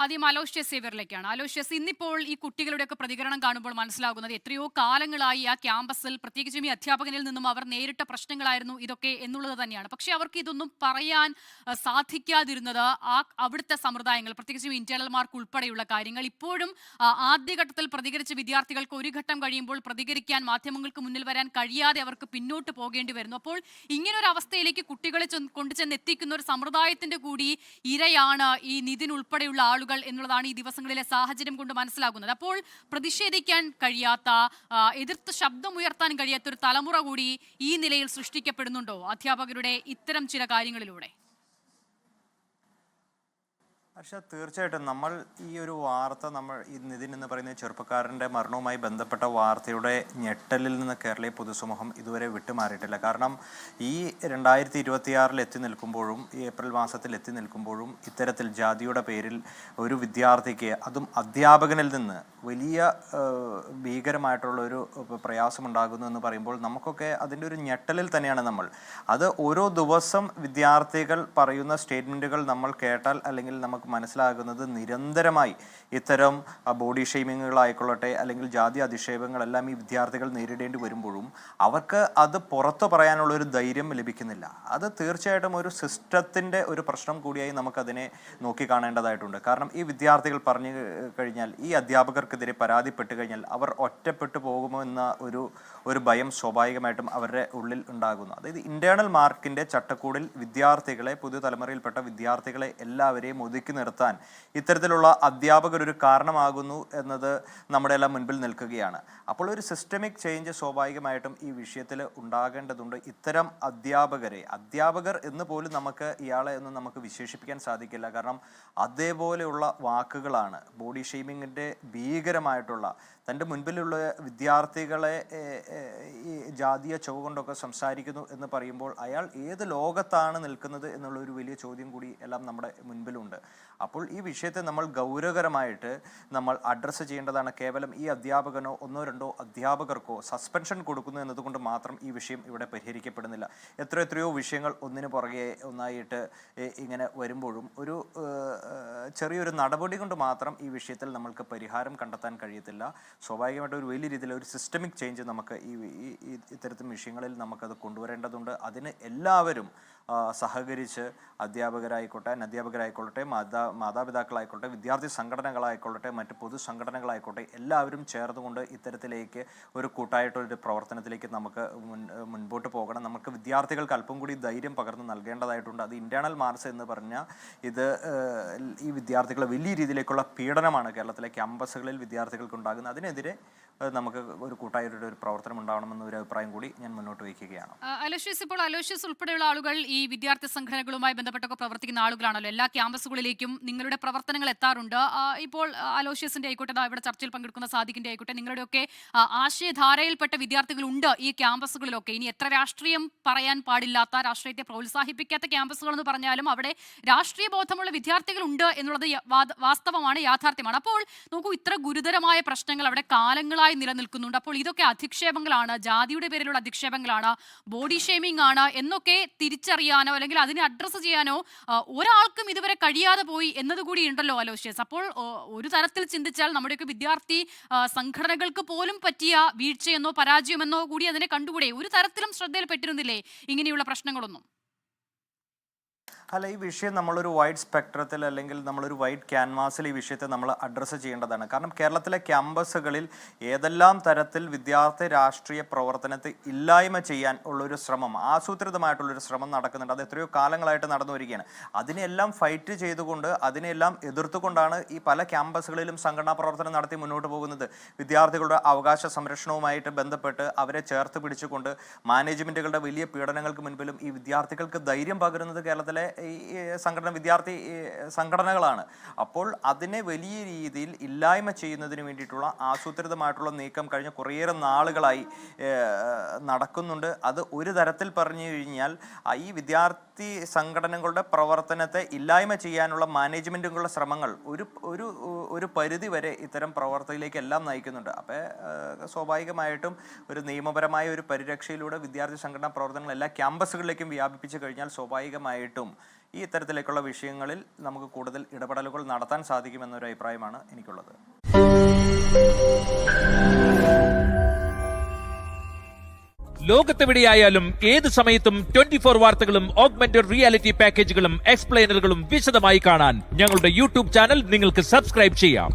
ആദ്യം Aloysius സേവ്യറിലേക്കാണ്. Aloysius, ഇന്നിപ്പോൾ ഈ കുട്ടികളുടെയൊക്കെ പ്രതികരണം കാണുമ്പോൾ മനസ്സിലാകുന്നത് എത്രയോ കാലങ്ങളായി ആ ക്യാമ്പസിൽ, പ്രത്യേകിച്ചും ഈ അധ്യാപകനിൽ നിന്നും അവർ നേരിട്ട പ്രശ്നങ്ങളായിരുന്നു ഇതൊക്കെ എന്നുള്ളത് തന്നെയാണ്. പക്ഷേ അവർക്ക് ഇതൊന്നും പറയാൻ സാധിക്കാതിരുന്നത് അവിടുത്തെ സമ്പ്രദായങ്ങൾ, പ്രത്യേകിച്ചും ഇന്റേണൽ മാർക്ക് ഉൾപ്പെടെയുള്ള കാര്യങ്ങൾ ഇപ്പോഴും ആദ്യഘട്ടത്തിൽ പ്രതികരിച്ച വിദ്യാർത്ഥികൾക്ക് ഒരു ഘട്ടം കഴിയുമ്പോൾ പ്രതികരിക്കാൻ, മാധ്യമങ്ങൾക്ക് മുന്നിൽ വരാൻ കഴിയാതെ അവർക്ക് പിന്നോട്ട് പോകേണ്ടി വരുന്നു. അപ്പോൾ ഇങ്ങനൊരു അവസ്ഥയിലേക്ക് കുട്ടികളെ കൊണ്ടുചെന്ന് എത്തിക്കുന്ന ഒരു സമ്പ്രദായത്തിന്റെ കൂടി ഇരയാണ് ഈ നിതിൻ ഉൾപ്പെടെയുള്ള ആളുകൾ എന്നുള്ളതാണ് ഈ ദിവസങ്ങളിലെ സാഹചര്യം കൊണ്ട് മനസ്സിലാകുന്നത്. അപ്പോൾ പ്രതിഷേധിക്കാൻ കഴിയാത്ത, എതിർത്ത് ശബ്ദമുയർത്താൻ കഴിയാത്ത ഒരു തലമുറ കൂടി ഈ നിലയിൽ സൃഷ്ടിക്കപ്പെടുന്നുണ്ടോ അധ്യാപകരുടെ ഇത്തരം ചില കാര്യങ്ങളിലൂടെ? പക്ഷേ തീർച്ചയായിട്ടും നമ്മൾ ഈ ഒരു വാർത്ത, നമ്മൾ ഈ നിതിൻ എന്ന് പറയുന്ന ചെറുപ്പക്കാരൻ്റെ മരണവുമായി ബന്ധപ്പെട്ട വാർത്തയുടെ ഞെട്ടലിൽ നിന്ന് കേരളീയ പൊതുസമൂഹം ഇതുവരെ വിട്ടുമാറിയിട്ടില്ല. കാരണം ഈ 2026 എത്തി നിൽക്കുമ്പോഴും, ഈ ഏപ്രിൽ മാസത്തിൽ എത്തി നിൽക്കുമ്പോഴും ഇത്തരത്തിൽ ജാതിയുടെ പേരിൽ ഒരു വിദ്യാർത്ഥിക്ക്, അതും അധ്യാപകനിൽ നിന്ന് വലിയ ഭീകരമായിട്ടുള്ളൊരു പ്രയാസമുണ്ടാകുന്നു എന്ന് പറയുമ്പോൾ നമുക്കൊക്കെ അതിൻ്റെ ഒരു ഞെട്ടലിൽ തന്നെയാണ് നമ്മൾ. അത് ഓരോ ദിവസം വിദ്യാർത്ഥികൾ പറയുന്ന സ്റ്റേറ്റ്മെൻറ്റുകൾ നമ്മൾ കേട്ടാൽ, അല്ലെങ്കിൽ നമുക്ക് മനസ്സിലാകുന്നത് നിരന്തരമായി ഇത്തരം ബോഡി ഷെയ്മിങ്ങുകളായിക്കൊള്ളട്ടെ, അല്ലെങ്കിൽ ജാതി അധിക്ഷേപങ്ങളെല്ലാം ഈ വിദ്യാർത്ഥികൾ നേരിടേണ്ടി വരുമ്പോഴും അവർക്ക് അത് പുറത്തു പറയാനുള്ള ഒരു ധൈര്യം ലഭിക്കുന്നില്ല. അത് തീർച്ചയായിട്ടും ഒരു സിസ്റ്റത്തിൻ്റെ ഒരു പ്രശ്നം കൂടിയായി നമുക്കതിനെ നോക്കിക്കാണേണ്ടതായിട്ടുണ്ട്. കാരണം ഈ വിദ്യാർത്ഥികൾ പറഞ്ഞു കഴിഞ്ഞാൽ, ഈ അധ്യാപകർക്കെതിരെ പരാതിപ്പെട്ട് കഴിഞ്ഞാൽ അവർ ഒറ്റപ്പെട്ടു പോകുമോ എന്ന ഒരു ഭയം സ്വാഭാവികമായിട്ടും അവരുടെ ഉള്ളിൽ ഉണ്ടാകുന്നു. അതായത് ഇന്റേണൽ മാർക്കിൻ്റെ ചട്ടക്കൂടിൽ വിദ്യാർത്ഥികളെ, പുതുതലമുറയിൽപ്പെട്ട വിദ്യാർത്ഥികളെ എല്ലാവരെയും ഒതുക്കി നിർത്താൻ ഇത്തരത്തിലുള്ള അധ്യാപകർ ഒരു കാരണമാകുന്നു എന്നത് നമ്മുടെ എല്ലാം മുൻപിൽ നിൽക്കുകയാണ്. അപ്പോൾ ഒരു സിസ്റ്റമിക് ചേഞ്ച് സ്വാഭാവികമായിട്ടും ഈ വിഷയത്തിൽ ഉണ്ടാകേണ്ടതുണ്ട്. ഇത്തരം അധ്യാപകർ എന്ന് പോലും നമുക്ക് ഇയാളെ ഒന്നും നമുക്ക് വിശേഷിപ്പിക്കാൻ സാധിക്കില്ല. കാരണം അതേപോലെയുള്ള വാക്കുകളാണ്, ബോഡി ഷെയ്മിങ്ങിൻ്റെ ഭീകരമായിട്ടുള്ള, തൻ്റെ മുൻപിലുള്ള വിദ്യാർത്ഥികളെ ഈ ജാതീയ ചൊവ്വ കൊണ്ടൊക്കെ സംസാരിക്കുന്നു എന്ന് പറയുമ്പോൾ അയാൾ ഏത് ലോകത്താണ് നിൽക്കുന്നത് എന്നുള്ളൊരു വലിയ ചോദ്യം കൂടി എല്ലാം നമ്മുടെ മുൻപിലുണ്ട്. അപ്പോൾ ഈ വിഷയത്തെ നമ്മൾ ഗൗരവകരമായിട്ട് നമ്മൾ അഡ്രസ്സ് ചെയ്യേണ്ടതാണ്. കേവലം ഈ അധ്യാപകനോ ഒന്നോ രണ്ടോ അധ്യാപകർക്കോ സസ്പെൻഷൻ കൊടുക്കുന്നു എന്നതുകൊണ്ട് മാത്രം ഈ വിഷയം ഇവിടെ പരിഹരിക്കപ്പെടുന്നില്ല. എത്രയോ വിഷയങ്ങൾ ഒന്നിനു പുറകെ ഒന്നായിട്ട് ഇങ്ങനെ വരുമ്പോഴും ഒരു ചെറിയൊരു നടപടി കൊണ്ട് മാത്രം ഈ വിഷയത്തിൽ നമ്മൾക്ക് പരിഹാരം കണ്ടെത്താൻ കഴിയത്തില്ല. സ്വാഭാവികമായിട്ട് ഒരു വലിയ രീതിയിൽ ഒരു സിസ്റ്റമിക് ചേഞ്ച് നമുക്ക് ഇത്തരത്തിൽ വിഷയങ്ങളിൽ നമുക്കത് കൊണ്ടുവരേണ്ടതുണ്ട്. അതിന് എല്ലാവരും സഹകരിച്ച്, അധ്യാപകരായിക്കോട്ടെ, അനധ്യാപകരായിക്കൊള്ളട്ടെ, മാതാപിതാക്കളായിക്കോട്ടെ, വിദ്യാർത്ഥി സംഘടനകളായിക്കൊള്ളട്ടെ, മറ്റ് പൊതു സംഘടനകളായിക്കോട്ടെ, എല്ലാവരും ചേർന്നുകൊണ്ട് ഇത്തരത്തിലേക്ക് ഒരു കൂട്ടായിട്ടൊരു പ്രവർത്തനത്തിലേക്ക് നമുക്ക് മുൻപോട്ട് പോകണം. നമുക്ക് വിദ്യാർത്ഥികൾക്ക് അല്പം കൂടി ധൈര്യം പകർന്നു നൽകേണ്ടതായിട്ടുണ്ട്. അത് ഇന്റേണൽ മാർക്സ് എന്ന് പറഞ്ഞാൽ ഇത് ഈ വിദ്യാർത്ഥികളെ വലിയ രീതിയിലേക്കുള്ള പീഡനമാണ് കേരളത്തിലെ ക്യാമ്പസുകളിൽ വിദ്യാർത്ഥികൾക്ക് ഉണ്ടാകുന്നത്. അതിനെതിരെ നമുക്ക് ഒരു കൂട്ടായിട്ടുള്ള ഒരു പ്രവർത്തനം ഉണ്ടാവണമെന്ന ഒരു അഭിപ്രായം കൂടി ഞാൻ മുന്നോട്ട് വയ്ക്കുകയാണ്. അലോഷ്യസ്, ഇപ്പോൾ അലോഷ്യസ് ഉൾപ്പെടെയുള്ള ആളുകൾ ഈ വിദ്യാർത്ഥി സംഘടനകളുമായി ബന്ധപ്പെട്ടൊക്കെ പ്രവർത്തിക്കുന്ന ആളുകളാണല്ലോ. എല്ലാ ക്യാമ്പസുകളിലേക്കും നിങ്ങളുടെ പ്രവർത്തനങ്ങൾ എത്താറുണ്ട്. ഇപ്പോൾ അലോഷ്യസിന്റെ ആയിക്കോട്ടെ, ഇവിടെ ചർച്ചയിൽ പങ്കെടുക്കുന്ന സാദിഖിന്റെ ആയിക്കോട്ടെ, നിങ്ങളുടെയൊക്കെ ആശയധാരയിൽപ്പെട്ട വിദ്യാർത്ഥികളുണ്ട് ഈ ക്യാമ്പസുകളിലൊക്കെ. ഇനി എത്ര രാഷ്ട്രീയം പറയാൻ പാടില്ലാത്ത, രാഷ്ട്രീയത്തെ പ്രോത്സാഹിപ്പിക്കാത്ത ക്യാമ്പസുകൾ എന്ന് പറഞ്ഞാലും അവിടെ രാഷ്ട്രീയ ബോധമുള്ള വിദ്യാർത്ഥികളുണ്ട് എന്നുള്ളത് വാസ്തവമാണ്, യാഥാർത്ഥ്യമാണ്. അപ്പോൾ നോക്കൂ, ഇത്ര ഗുരുതരമായ പ്രശ്നങ്ങൾ അവിടെ കാലങ്ങളായി നിലനിൽക്കുന്നുണ്ട്. അപ്പോൾ ഇതൊക്കെ അധിക്ഷേപങ്ങളാണ്, ജാതിയുടെ പേരിലുള്ള അധിക്ഷേപങ്ങളാണ്, ബോഡി ഷെയ്മിംഗ് ആണ് എന്നൊക്കെ തിരിച്ചറിയാനോ അല്ലെങ്കിൽ അതിനെ അഡ്രസ്സ് ചെയ്യാനോ ഒരാൾക്കും ഇതുവരെ കഴിയാതെ പോയി എന്നതുകൂടി ഉണ്ടല്ലോ അലോഷ്യസ്. അപ്പോൾ ഒരു തരത്തിൽ ചിന്തിച്ചാൽ നമ്മുടെയൊക്കെ വിദ്യാർത്ഥി സംഘടനകൾക്ക് പോലും പറ്റിയ വീഴ്ചയെന്നോ പരാജയമെന്നോ കൂടി അതിനെ കണ്ടുകൂടെ? ഒരു തരത്തിലും ശ്രദ്ധയിൽപ്പെട്ടിരുന്നില്ലേ ഇങ്ങനെയുള്ള പ്രശ്നങ്ങളൊന്നും? അല്ല, ഈ വിഷയം നമ്മളൊരു വൈഡ് സ്പെക്ട്രത്തിൽ, അല്ലെങ്കിൽ നമ്മളൊരു വൈഡ് ക്യാൻവാസിൽ ഈ വിഷയത്തെ നമ്മൾ അഡ്രസ്സ് ചെയ്യേണ്ടതാണ്. കാരണം കേരളത്തിലെ ക്യാമ്പസുകളിൽ ഏതെല്ലാം തരത്തിൽ വിദ്യാർത്ഥി രാഷ്ട്രീയ പ്രവർത്തനത്തെ ഇല്ലായ്മ ചെയ്യാൻ ഉള്ളൊരു ശ്രമം, ആസൂത്രിതമായിട്ടുള്ളൊരു ശ്രമം നടക്കുന്നുണ്ട്. അത് എത്രയോ കാലങ്ങളായിട്ട് നടന്നു വരികയാണ്. അതിനെല്ലാം ഫൈറ്റ് ചെയ്തുകൊണ്ട്, അതിനെല്ലാം എതിർത്തുകൊണ്ടാണ് ഈ പല ക്യാമ്പസുകളിലും സംഘടനാ പ്രവർത്തനം നടത്തി മുന്നോട്ട് പോകുന്നത്. വിദ്യാർത്ഥികളുടെ അവകാശ സംരക്ഷണവുമായിട്ട് ബന്ധപ്പെട്ട് അവരെ ചേർത്ത് പിടിച്ചുകൊണ്ട് മാനേജ്മെൻറ്റുകളുടെ വലിയ പീഡനങ്ങൾക്ക് മുൻപിലും ഈ വിദ്യാർത്ഥികൾക്ക് ധൈര്യം പകരുന്നത് കേരളത്തിലെ ഈ വിദ്യാർത്ഥി സംഘടനകളാണ്. അപ്പോൾ അതിനെ വലിയ രീതിയിൽ ഇല്ലായ്മ ചെയ്യുന്നതിന് വേണ്ടിയിട്ടുള്ള ആസൂത്രിതമായിട്ടുള്ള നീക്കം കഴിഞ്ഞ കുറേയേറെ നാളുകളായി നടക്കുന്നുണ്ട്. അത് ഒരു തരത്തിൽ പറഞ്ഞു കഴിഞ്ഞാൽ ഈ വിദ്യാർത്ഥി സംഘടനകളുടെ പ്രവർത്തനത്തെ ഇല്ലായ്മ ചെയ്യാനുള്ള മാനേജ്മെൻറ്റുകളുടെ ശ്രമങ്ങൾ ഒരു പരിധി വരെ ഇത്തരം പ്രവർത്തനത്തിലേക്ക് എല്ലാം നയിക്കുന്നുണ്ട്. അപ്പോൾ സ്വാഭാവികമായിട്ടും ഒരു നിയമപരമായ ഒരു പരിരക്ഷയിലൂടെ വിദ്യാർത്ഥി സംഘടനാ പ്രവർത്തനങ്ങൾ എല്ലാ ക്യാമ്പസുകളിലേക്കും വ്യാപിപ്പിച്ചു കഴിഞ്ഞാൽ സ്വാഭാവികമായിട്ടും ഈ ഇത്തരത്തിലേക്കുള്ള വിഷയങ്ങളിൽ നമുക്ക് കൂടുതൽ ഇടപെടലുകൾ നടത്താൻ സാധിക്കുമെന്നൊരു അഭിപ്രായമാണ് എനിക്കുള്ളത്. ലോകത്തെവിടെയായാലും ഏത് സമയത്തും 24 വാർത്തകളും ഓഗ്മെന്റഡ് റിയാലിറ്റി പാക്കേജുകളും എക്സ്പ്ലെയിനറുകളും വിശദമായി കാണാൻ ഞങ്ങളുടെ യൂട്യൂബ് ചാനൽ നിങ്ങൾക്ക് സബ്സ്ക്രൈബ് ചെയ്യാം.